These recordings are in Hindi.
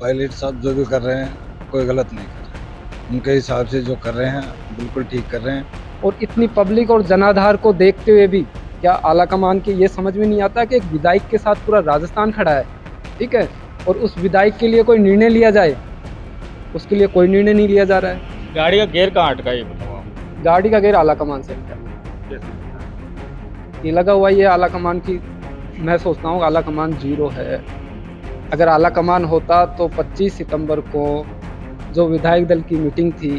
पायलट साहब जो भी कर रहे हैं कोई गलत नहीं कर रहे, उनके हिसाब से जो कर रहे हैं बिल्कुल ठीक कर रहे हैं। और इतनी पब्लिक और जनाधार को देखते हुए भी क्या आला कमान के ये समझ में नहीं आता कि एक विधायक के साथ पूरा राजस्थान खड़ा है, ठीक है, और उस विधायक के लिए कोई निर्णय लिया जाए, उसके लिए कोई निर्णय नहीं लिया जा रहा है। गाड़ी का गियर कहाँ अटका ये बताओ आप। गाड़ी का गेयर आला कमान से है, कैसे? ये लगा हुआ ये आला कमान की। मैं सोचता हूँ आला कमान जीरो है। अगर आला कमान होता तो 25 सितंबर को जो विधायक दल की मीटिंग थी,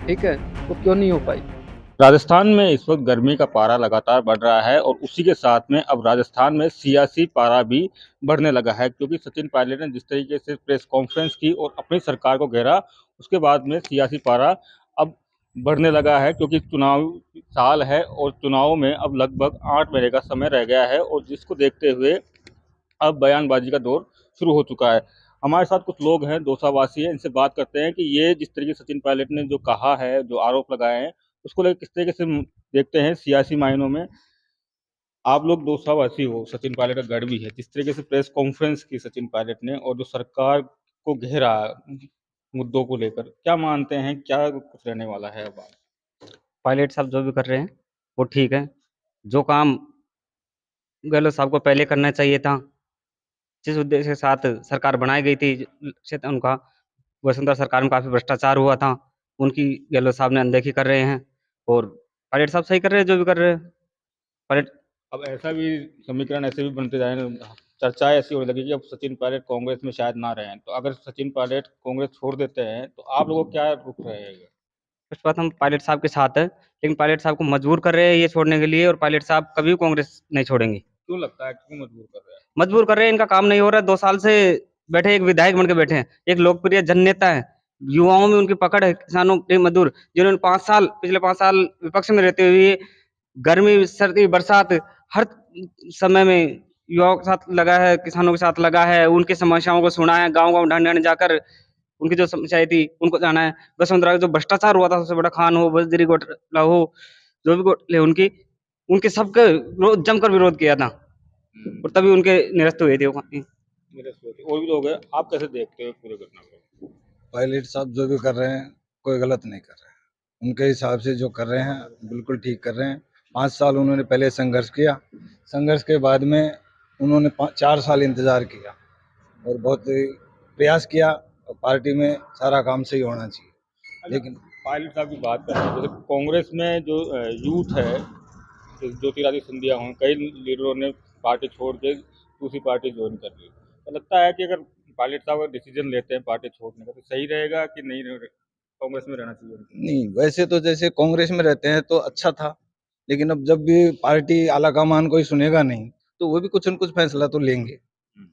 ठीक है, वो क्यों नहीं हो पाई। राजस्थान में इस वक्त गर्मी का पारा लगातार बढ़ रहा है और उसी के साथ में अब राजस्थान में सियासी पारा भी बढ़ने लगा है, क्योंकि सचिन पायलट ने जिस तरीके से प्रेस कॉन्फ्रेंस की और अपनी सरकार को घेरा, उसके बाद में सियासी पारा अब बढ़ने लगा है, क्योंकि चुनाव साल है और चुनाव में अब लगभग 8 महीने का समय रह गया है और जिसको देखते हुए अब बयानबाजी का दौर शुरू हो चुका है। हमारे साथ कुछ लोग हैं, दौसावासी हैं, इनसे बात करते हैं कि ये जिस तरीके से सचिन पायलट ने जो कहा है, जो आरोप लगाए हैं, उसको लेकर किस तरीके से देखते हैं सियासी मायनों में। आप लोग दौसावासी हो, सचिन पायलट का गढ़ भी है, जिस तरीके से प्रेस कॉन्फ्रेंस की सचिन पायलट ने और जो सरकार को घेरा मुद्दों को लेकर, क्या मानते हैं, क्या कुछ रहने वाला है अब? पायलट साहब जो भी कर रहे हैं वो ठीक है। जो काम गहलोत साहब को पहले करना चाहिए था, जिस उद्देश्य के साथ सरकार बनाई गई थी, क्षेत्र उनका वसुंधरा सरकार में काफ़ी भ्रष्टाचार हुआ था, उनकी गहलोत साहब ने अनदेखी कर रहे हैं। और पायलट साहब सही कर रहे हैं जो भी कर रहे हैं। पायलट अब ऐसा भी समीकरण ऐसे भी बनते जाए, चर्चाएं ऐसी होने लगी कि अब सचिन पायलट कांग्रेस में शायद ना रहें, तो अगर सचिन पायलट कांग्रेस छोड़ देते हैं तो आप लोगों को क्या रुख रहेगा? कुछ बात हम पायलट साहब के साथ है, लेकिन पायलट साहब को मजबूर कर रहे हैं ये छोड़ने के लिए, और पायलट साहब कभी भी कांग्रेस नहीं छोड़ेंगे। क्यों लगता है, क्यों मजबूर कर रहे हैं? मजबूर कर रहे हैं, इनका काम नहीं हो रहा है। 2 साल से बैठे एक विधायक बन के बैठे हैं, एक लोकप्रिय जननेता है, युवाओं में उनकी पकड़ है, किसानों के मजदूर जिन्होंने 5 साल पिछले 5 साल विपक्ष में रहते हुए गर्मी सर्दी बरसात हर समय में युवाओं के साथ लगा है, किसानों के साथ लगा है, उनकी समस्याओं को सुना है, गांव गांव ढांढ ढांढ जाकर उनकी जो समस्याएं थी उनको जाना है। वसुंधरा का जो भ्रष्टाचार हुआ था, सबसे बड़ा खान हो, बजदरी घोटाला हो, जो भी घोटाले उनकी उनके सबके जमकर विरोध किया था, और तभी उनके निरस्त हुए थे वो। मेरे सोच और भी लोग हैं, आप कैसे देखते हो पूरे घटना को? पायलट साहब जो भी कर रहे हैं कोई गलत नहीं कर रहे हैं, उनके हिसाब से जो कर रहे हैं बिल्कुल ठीक कर रहे हैं। 5 साल उन्होंने पहले संघर्ष किया, संघर्ष के बाद में उन्होंने 4 साल इंतजार किया और बहुत प्रयास किया और पार्टी में सारा काम सही होना चाहिए। लेकिन पायलट साहब की बात करें, जैसे कांग्रेस में जो यूथ है, जैसे ज्योतिरादित्य सिंधिया हों, कई लीडरों ने पार्टी छोड़ के दूसरी पार्टी ज्वाइन कर ली, तो लगता है कि अगर पायलट साहब डिसीजन लेते हैं पार्टी छोड़ने का, तो सही रहेगा कि नहीं कांग्रेस में रहना चाहिए उनको? नहीं, वैसे तो जैसे कांग्रेस में रहते हैं तो अच्छा था, लेकिन अब जब भी पार्टी आलाकमान कोई सुनेगा नहीं तो वो भी कुछ न कुछ फैसला तो लेंगे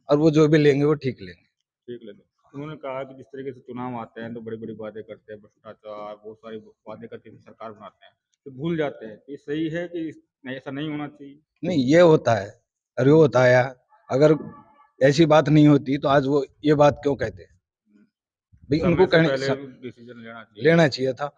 और वो जो भी लेंगे वो ठीक लेंगे। ठीक लगे। उन्होंने कहा कि जिस तरीके से चुनाव आते हैं तो बड़ी-बड़ी बातें करते हैं, भ्रष्टाचार, बहुत सारी वादे करके सरकार बनाते हैं, तो भूल जाते हैं। ये सही है कि नहीं, ऐसा नहीं होना चाहिए? नहीं, ये होता है, अरे वो होता है यार, अगर ऐसी बात नहीं होती तो आज वो ये बात क्यों कहते? भाई समय उनको से कहने पहले डिसीजन लेना चाहिए। लेना चाहिए था,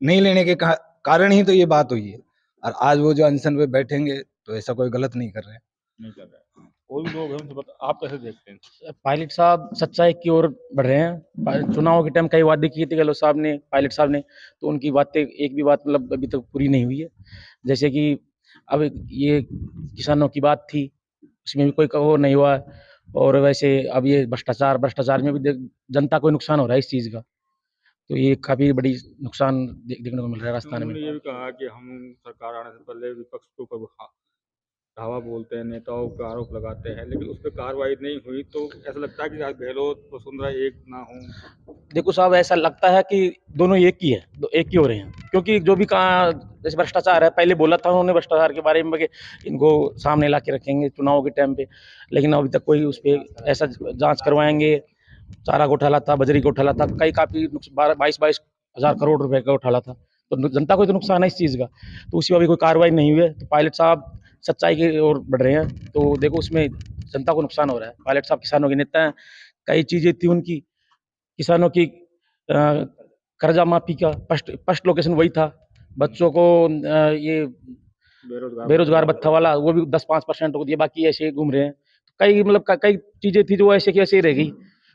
नहीं लेने के कारण ही तो ये बात हुई है। और आज वो जो अनशन पे बैठेंगे तो ऐसा कोई गलत नहीं कर रहे हैं। नहीं कर रहा है। और भी लोग हैं, उनसे बता, आप कैसे देखते हैं? पायलट साहब सच्चाई की ओर बढ़ रहे हैं। चुनाव के टाइम कई वादे किए थे गहलोत साहब ने, पायलट साहब ने, तो उनकी बातें एक भी बात मतलब अभी तक पूरी नहीं हुई है। जैसे कि अब ये किसानों की बात थी, उसमें भी कोई वो नहीं हुआ। और वैसे अब ये भ्रष्टाचार में भी जनता को नुकसान हो रहा है इस चीज़ का, तो ये काफ़ी बड़ी नुकसान देखने को मिल रहा है राजस्थान में। उन्होंने ये भी कहा कि हम सरकार आने से पहले विपक्ष के ऊपर धावा बोलते हैं, नेताओं पर आरोप लगाते हैं, लेकिन उस पर कार्रवाई नहीं हुई, तो ऐसा लगता है कि गहलोत वसुंधरा एक ना हो। देखो साहब, ऐसा लगता है कि दोनों एक ही है, एक ही हो रहे हैं, क्योंकि जो भी कहा जैसे भ्रष्टाचार है, पहले बोला था उन्होंने भ्रष्टाचार के बारे में कि इनको सामने ला के रखेंगे चुनाव के टाइम पे, लेकिन अभी तक कोई उस पर ऐसा जांच करवाएंगे। चारा घोटाला था, बजरी घोटाला था, कई काफ़ी 22-22 हज़ार करोड़ रुपए का घोटाला था, तो जनता को तो नुकसान है इस चीज़ का, तो उसी में अभी कोई कार्रवाई नहीं हुई है। तो पायलट साहब सच्चाई की ओर बढ़ रहे हैं, तो देखो उसमें जनता को नुकसान हो रहा है। पायलट साहब किसानों के नेता हैं, कई चीज़ें थी उनकी, किसानों की कर्जा माफी का फर्स्ट लोकेशन वही था। बच्चों को ये बेरोजगार भत्ता वाला वो भी 10-5% को दिया, बाकी ऐसे ही घूम रहे हैं। तो कई मतलब कई चीजें थी जो ऐसे की ऐसे ही रह गई।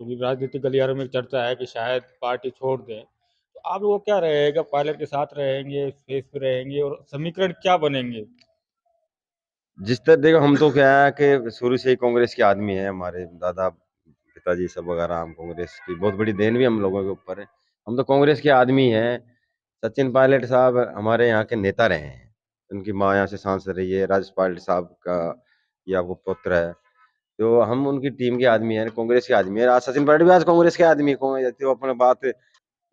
क्योंकि राजनीतिक गलियारों में एक चर्चा है कि शायद पार्टी छोड़ दें, तो आप वो क्या रहेगा, पायलट के साथ रहेंगे, फेस पे रहेंगे, और समीकरण क्या बनेंगे? जिस तरह देखो, हम तो क्या है कि शुरू से ही कांग्रेस के आदमी है, हमारे दादा पिताजी सब वगैरह, हम कांग्रेस की बहुत बड़ी देन भी हम लोगों के ऊपर है। हम तो कांग्रेस के आदमी हैं। सचिन पायलट साहब हमारे यहाँ के नेता रहे हैं। उनकी माँ यहाँ से सांसद रही है, राजेश पायलट साहब का ये आपको पुत्र है। तो हम उनकी टीम के आदमी हैं, कांग्रेस के आदमी है। आज सचिन पायलट भी आज कांग्रेस के आदमी को तो अपने बात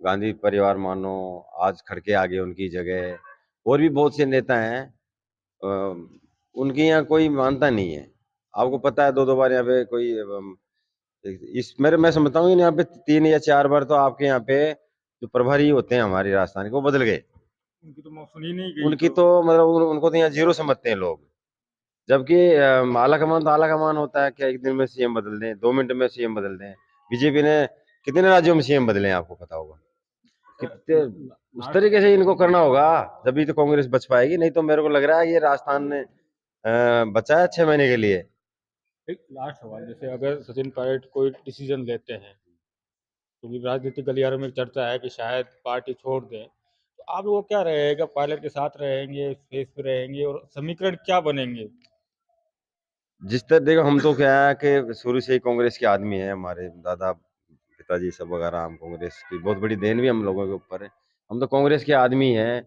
गांधी परिवार मानो, आज खड़के आ गए उनकी जगह। और भी बहुत से नेता हैं, अ, उनके यहाँ कोई मानता नहीं है। आपको पता है, दो दो बार यहाँ पे कोई इस मेरे मैं समझता हूँ यहाँ पे 3 या 4 बार तो आपके यहाँ पे जो प्रभारी होते हैं हमारी राजस्थान के, वो बदल गए। उनकी तो सुनी नहीं गई। उनकी तो मतलब उनको तो यहाँ जीरो समझते हैं लोग। जबकि आला कमान तो आला कमान होता है, क्या एक दिन में सीएम बदल दें, 2 मिनट में सीएम बदल दें। बीजेपी ने कितने राज्यों में सीएम बदले हैं आपको पता होगा। कितने उस तरीके से इनको करना होगा, जब तो कांग्रेस बच पाएगी। नहीं तो मेरे को लग रहा है ये राजस्थान ने बचा है 6 महीने के लिए। एक लास्ट सवाल, जैसे अगर सचिन पायलट कोई डिसीजन लेते हैं, क्योंकि राजनीतिक गलियारों में एक चर्चा है कि शायद पार्टी छोड़ दें, तो आप वो क्या रहेगा, पायलट के साथ रहेंगे, फेस पे रहेंगे, और समीकरण क्या बनेंगे? जिस तरह देखो, हम तो क्या है कि शुरू से ही कांग्रेस के आदमी हैं, हमारे दादा पिताजी सब वगैरह, हम कांग्रेस की बहुत बड़ी देन भी हम लोगों के ऊपर है। हम तो कांग्रेस के आदमी हैं।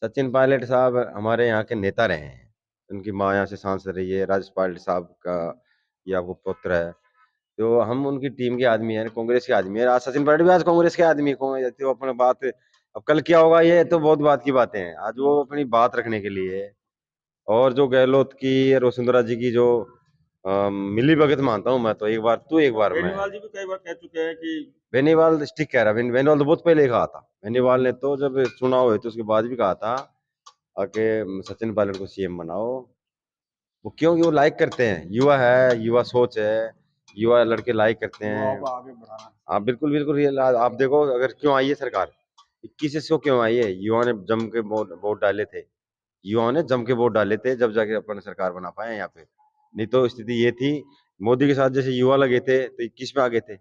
सचिन पायलट साहब हमारे यहाँ के नेता रहे हैं। उनकी माँ यहाँ से सांसद रही है, राजेश पायलट साहब का ये आपको पुत्र है। तो हम उनकी टीम के आदमी हैं, कांग्रेस के आदमी है। आज सचिन पायलट भी आज कांग्रेस के आदमी को तो अपने बात, अब कल क्या होगा ये तो बहुत बात की बातें हैं। आज वो अपनी बात रखने के लिए, और जो गहलोत की और वसुंधरा जी की जो मिली भगत मानता हूँ मैं, तो एक बार तू एक बार मैं। बेनीवाल जी भी कई बार कह चुके हैं कि बेनीवाल ठीक कह रहा है। बेनीवाल तो बहुत पहले ही कहा था। बेनीवाल ने तो जब चुनाव हुए तो उसके बाद भी कहा था कि सचिन पायलट को सीएम बनाओ। वो क्योंकि वो लाइक करते हैं, युवा है, युवा सोच है, युवा लड़के लाइक करते हैं। युवाओं को आगे बढ़ाना। हाँ बिल्कुल बिल्कुल, ये आप देखो, अगर क्यों आई है सरकार 21 से, क्यों आई है, युवा ने जम के वोट वोट डाले थे। युवाओं ने जम के वोट डाले थे, जब जाके अपन सरकार बना पाए यहाँ पे। नहीं तो स्थिति ये थी, मोदी के साथ जैसे युवा लगे थे तो 21 में आ गए थे।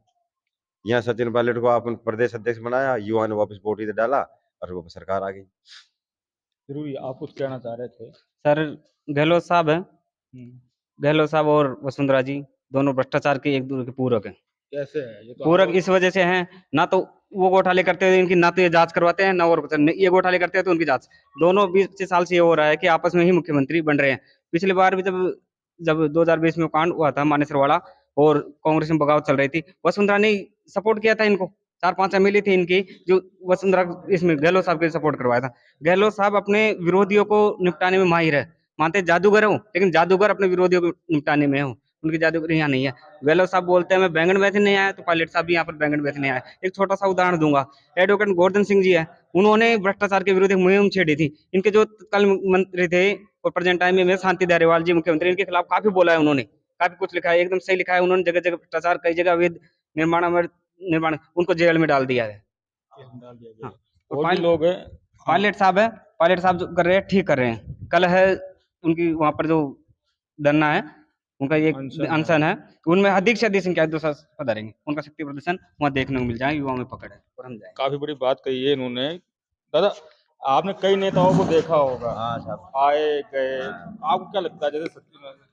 यहाँ सचिन पायलट को अपन प्रदेश अध्यक्ष बनाया, युवा ने वापस वोट ही डाला और वो सरकार आ गई। जरूरी, आप कुछ कहना चाह रहे थे? सर, गहलोत साहब हैं, गहलोत साहब और वसुंधरा जी दोनों भ्रष्टाचार के एक दूसरे के पूरक हैं। कैसे है ये तो पूरक इस वजह से हैं, ना तो वो घोटाले करते हैं इनकी, ना तो ये जांच करवाते हैं, ना और कुछ ये घोटाले करते हैं तो उनकी जांच। दोनों 20-25 साल से ये हो रहा है कि आपस में ही मुख्यमंत्री बन रहे हैं। पिछली बार भी जब जब 2020 में कांड हुआ था मानेसर वाला और कांग्रेस में बगावत चल रही थी, वसुंधरा ने सपोर्ट किया था इनको। 4-5 एमएलए थे इनकी जो वसुंधरा इसमें गहलोत साहब के सपोर्ट करवाया था। गहलोत साहब अपने विरोधियों को निपटाने में माहिर है। मानते जादूगर हो, लेकिन जादूगर अपने विरोधियों को निपटाने में हो, उनकी जादूगरी यहाँ नहीं है। गहलोत साहब बोलते हैं मैं बैंगन बेचने नहीं आया, तो पायलट साहब भी यहाँ पर बैंगन बेचने आए। एक छोटा सा उदाहरण दूंगा, एडवोकेट गोवर्धन सिंह जी है, उन्होंने भ्रष्टाचार के विरुद्ध एक मुहिम छेड़ी थी। इनके जो तत्काल मंत्री थे और प्रेजेंट टाइम में शांति धारीवाल जी मुख्यमंत्री, इनके खिलाफ काफी बोला है उन्होंने, काफी कुछ लिखा है, एकदम सही लिखा है उन्होंने। जगह जगह भ्रष्टाचार, कई जगह अवैध निर्माण, उनको जेल में डाल दिया है। डाल दिया हाँ, गया। और भी लोग हैं। पायलट साहब है, पायलट साहब जो कर रहे हैं ठीक कर रहे हैं। कल है उनकी वहां पर जो धरना है, उनका ये अनशन है, उनमें अधिक से अधिक संख्या पधारेंगे, उनका शक्ति प्रदर्शन वहाँ देखने को मिल जाएगा, युवाओं में पकड़ है और हम जाएंगे। काफी बड़ी बात कही है इन्होंने। दादा, आपने कई नेताओं को देखा होगा, हाँ साहब। आए गए, आपको क्या लगता है, जैसे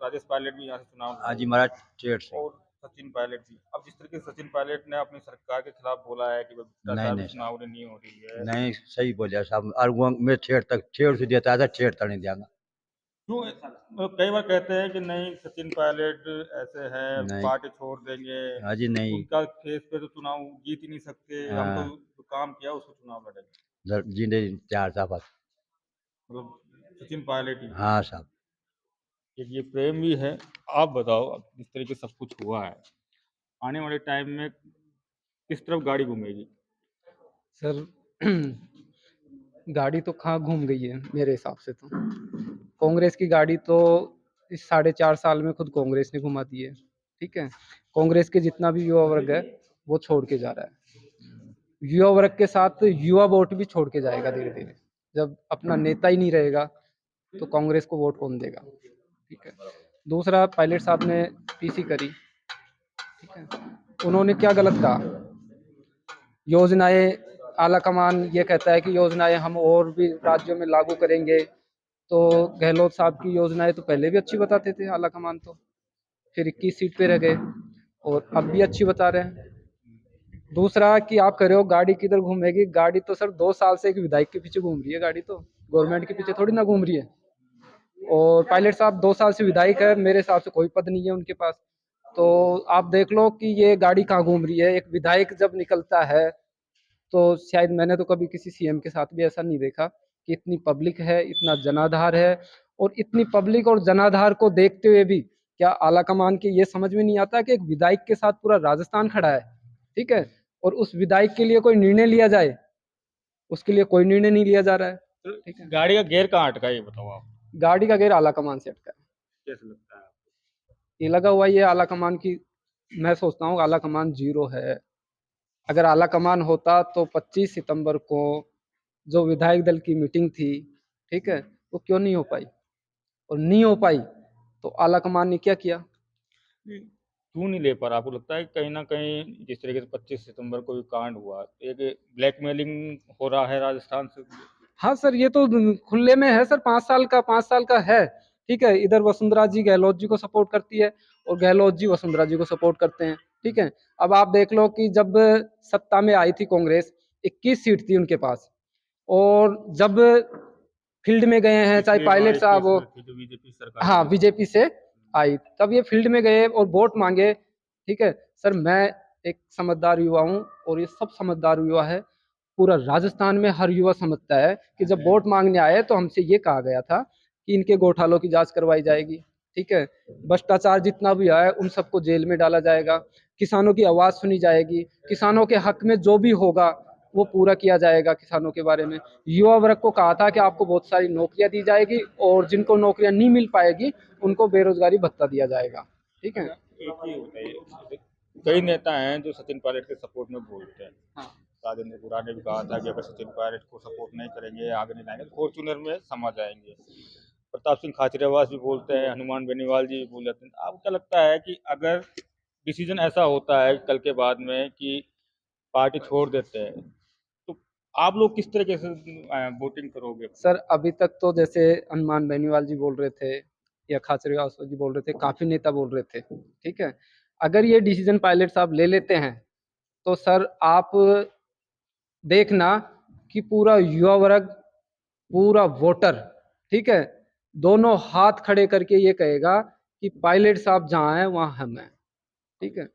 राजेश पायलट भी यहाँ से चुनाव हाँ जी महाराज, चेट से। और सचिन पायलट भी, अब जिस तरीके से सचिन पायलट ने अपनी सरकार के खिलाफ बोला है कि भ्रष्टाचार में चुनाव नहीं हो रही है, नहीं सही बोलिया साहब। और वो मैं छेड़ से देता था, छेड़ तक नहीं देंगा। क्यों? मतलब कई बार कहते हैं कि नहीं, सचिन पायलट ऐसे हैं, नहीं। पार्टी छोड़ देंगे, हाँ जी नहीं। उनका केस पे तो चुनाव जीत ही नहीं सकते, हम हाँ। तो जो काम किया उसको चुनाव लड़ेंगे। जीने चार साहब। मतलब सचिन पायलट ही। हाँ साहब। एक ये प्रेम भी है। आप बताओ, अब जिस तरीके से सब कुछ हुआ है, आने वाले टाइम में किस तरफ गाड़ी घूमेगी? सर गाड़ी तो कहाँ घूम गई है मेरे हिसाब से तो। कांग्रेस की गाड़ी तो इस 4.5 साल में खुद कांग्रेस ने घुमा दी है। ठीक है, कांग्रेस के जितना भी युवा वर्ग है वो छोड़ के जा रहा है। युवा वर्ग के साथ युवा वोट भी छोड़ के जाएगा धीरे धीरे। जब अपना नेता ही नहीं रहेगा तो कांग्रेस को वोट कौन देगा? ठीक है। दूसरा, पायलट साहब ने पीसी करी, ठीक है, उन्होंने क्या गलत कहा? योजनाएं, आला कमान ये कहता है कि योजनाएं हम और भी राज्यों में लागू करेंगे। तो गहलोत साहब की योजनाएं तो पहले भी अच्छी बताते थे आला कमान तो, फिर 21 सीट पे रह गए और अब भी अच्छी बता रहे हैं। दूसरा कि आप कह रहे हो गाड़ी किधर घूमेगी, गाड़ी तो सर 2 साल से एक विधायक के पीछे घूम रही है, गाड़ी तो गवर्नमेंट के पीछे थोड़ी ना घूम रही है। और पायलट साहब 2 साल से विधायक है, मेरे हिसाब से कोई पद नहीं है उनके पास। तो आप देख लो कि ये गाड़ी कहाँ घूम रही है। एक विधायक जब निकलता है तो शायद मैंने तो कभी किसी सीएम के साथ भी ऐसा नहीं देखा कि इतनी पब्लिक है, इतना जनाधार है, और इतनी पब्लिक और जनाधार को देखते हुए भी क्या आला कमान के ये समझ में नहीं आता कि एक विधायक के साथ पूरा राजस्थान खड़ा है, ठीक है, और उस विधायक के लिए कोई निर्णय लिया जाए, उसके लिए कोई निर्णय नहीं लिया जा रहा है। ठीक है, गाड़ी का गियर कहाँ अटका है ये बताओ आप। गाड़ी का गेयर आला कमान से अटका है। कैसे लगता है? ये लगा हुआ ये आला कमान की, मैं सोचता हूँ आला कमान जीरो है। अगर आला कमान होता तो 25 सितंबर को जो विधायक दल की मीटिंग थी, ठीक है, वो क्यों नहीं हो पाई? और नहीं हो पाई तो आला कमान ने क्या किया? क्यों नहीं ले पा रहा? आपको लगता है कि कहीं ना कहीं जिस तरीके से 25 सितंबर को भी कांड हुआ, एक ब्लैकमेलिंग हो रहा है राजस्थान से? हाँ सर, ये तो खुले में है सर, 5 साल का है, ठीक है। इधर वसुंधरा जी गहलोत जी को सपोर्ट करती है और गहलोत जी वसुंधरा जी को सपोर्ट करते हैं, ठीक है। अब आप देख लो कि जब सत्ता में आई थी कांग्रेस, 21 सीट थी उनके पास, और जब फील्ड में गए हैं चाहे पिछली पायलट बार साहब 21 हो, में थी जो बीजेपी सरकार हाँ बनी थी। बीजेपी से आई, तब ये फील्ड में गए और वोट मांगे, ठीक है। सर मैं एक समझदार युवा हूँ और ये सब समझदार युवा है, पूरा राजस्थान में हर युवा समझता है कि जब वोट मांगने आए तो हमसे ये कहा गया था कि इनके घोटालों की जांच करवाई जाएगी, ठीक है, भ्रष्टाचार जितना भी आया उन सबको जेल में डाला जाएगा, किसानों की आवाज सुनी जाएगी, किसानों के हक में जो भी होगा वो पूरा किया जाएगा। किसानों के बारे में युवा वर्ग को कहा था कि आपको बहुत सारी नौकरियां दी जाएगी और जिनको नौकरियां नहीं मिल पाएगी उनको बेरोजगारी भत्ता दिया जाएगा, ठीक है। एक ही बताइए, कई नेता हैं जो सचिन पायलट के सपोर्ट में बोलते हैं। हाँ। राजेंद्र गुरा ने भी कहा था कि अगर सचिन पायलट को सपोर्ट नहीं करेंगे, आगे नहीं लाएंगे, फॉर्चूनर में समा जाएंगे। प्रताप सिंह खाचरियावास भी बोलते हैं, हनुमान बेनीवाल जी भी बोल जाते हैं। आपको क्या लगता है कि अगर डिसीजन ऐसा होता है कल के बाद में कि पार्टी छोड़ देते हैं, तो आप लोग किस तरीके से वोटिंग करोगे? सर अभी तक तो जैसे हनुमान बेनीवाल जी बोल रहे थे या खाचरियावास जी बोल रहे थे, काफी नेता बोल रहे थे, ठीक है। अगर ये डिसीजन पायलट साहब ले लेते हैं तो सर आप देखना कि पूरा युवा वर्ग, पूरा वोटर, ठीक है, दोनों हाथ खड़े करके ये कहेगा कि पायलट साहब जहाँ है वहाँ हम हैं, ठीक है।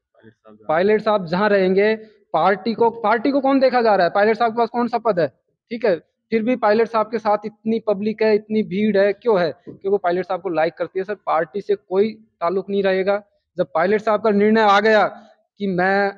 पायलट साहब जहाँ रहेंगे, पार्टी को कौन देखा जा रहा है? पायलट साहब के पास कौन सा पद है, ठीक है। फिर भी पायलट साहब के साथ इतनी पब्लिक है, इतनी भीड़ है, क्यों है? क्योंकि वो पायलट साहब को लाइक करती है। सर पार्टी से कोई ताल्लुक नहीं रहेगा। जब पायलट साहब का निर्णय आ गया कि मैं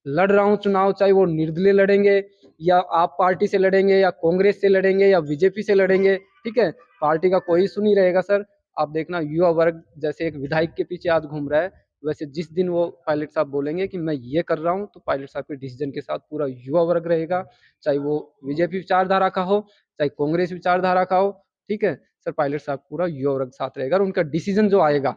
लड़ रहा हूँ चुनाव, चाहे वो निर्दलीय लड़ेंगे या आप पार्टी से लड़ेंगे या कांग्रेस से लड़ेंगे या बीजेपी से लड़ेंगे, ठीक है, पार्टी का कोई इशू नहीं रहेगा। सर आप देखना युवा वर्ग जैसे एक विधायक के पीछे आज घूम रहा है, वैसे जिस दिन वो पायलट साहब बोलेंगे कि मैं ये कर रहा हूँ तो पायलट साहब के डिसीजन के साथ पूरा युवा वर्ग रहेगा, चाहे वो बीजेपी विचारधारा का हो चाहे कांग्रेस विचारधारा का हो, ठीक है। सर पायलट साहब पूरा युवा वर्ग साथ रहेगा और उनका डिसीजन जो आएगा,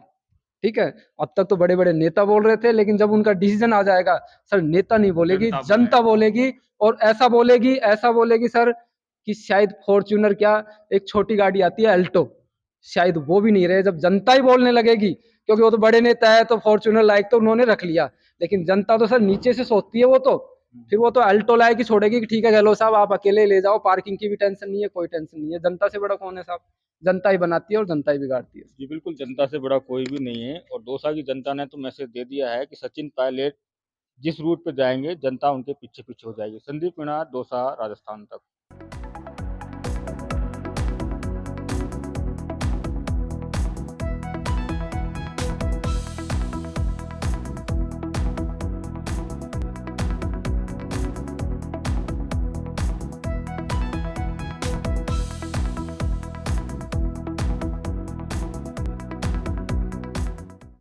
ठीक है। अब तक तो बड़े बड़े नेता बोल रहे थे, लेकिन जब उनका डिसीजन आ जाएगा सर, नेता नहीं बोलेगी, जनता बोलेगी। और ऐसा बोलेगी सर कि शायद फॉर्च्यूनर क्या, एक छोटी गाड़ी आती है अल्टो, शायद वो भी नहीं रहे जब जनता ही बोलने लगेगी। क्योंकि वो तो बड़े नेता है तो फॉर्च्यूनर लाइक तो उन्होंने रख लिया, लेकिन जनता तो सर नीचे से सोचती है, वो तो फिर वो तो अल्टो लाए की छोड़ेगी कि ठीक है गहलोत साहब आप अकेले ले जाओ, पार्किंग की भी टेंशन नहीं है, कोई टेंशन नहीं है। जनता से बड़ा कौन है साहब? जनता ही बनाती है और जनता ही बिगाड़ती है। जी बिल्कुल, जनता से बड़ा कोई भी नहीं है और दौसा की जनता ने तो मैसेज दे दिया है कि सचिन पायलट जिस रूट पे जाएंगे जनता उनके पीछे पीछे हो जाएगी। संदीप मीणा, दौसा, राजस्थान तक।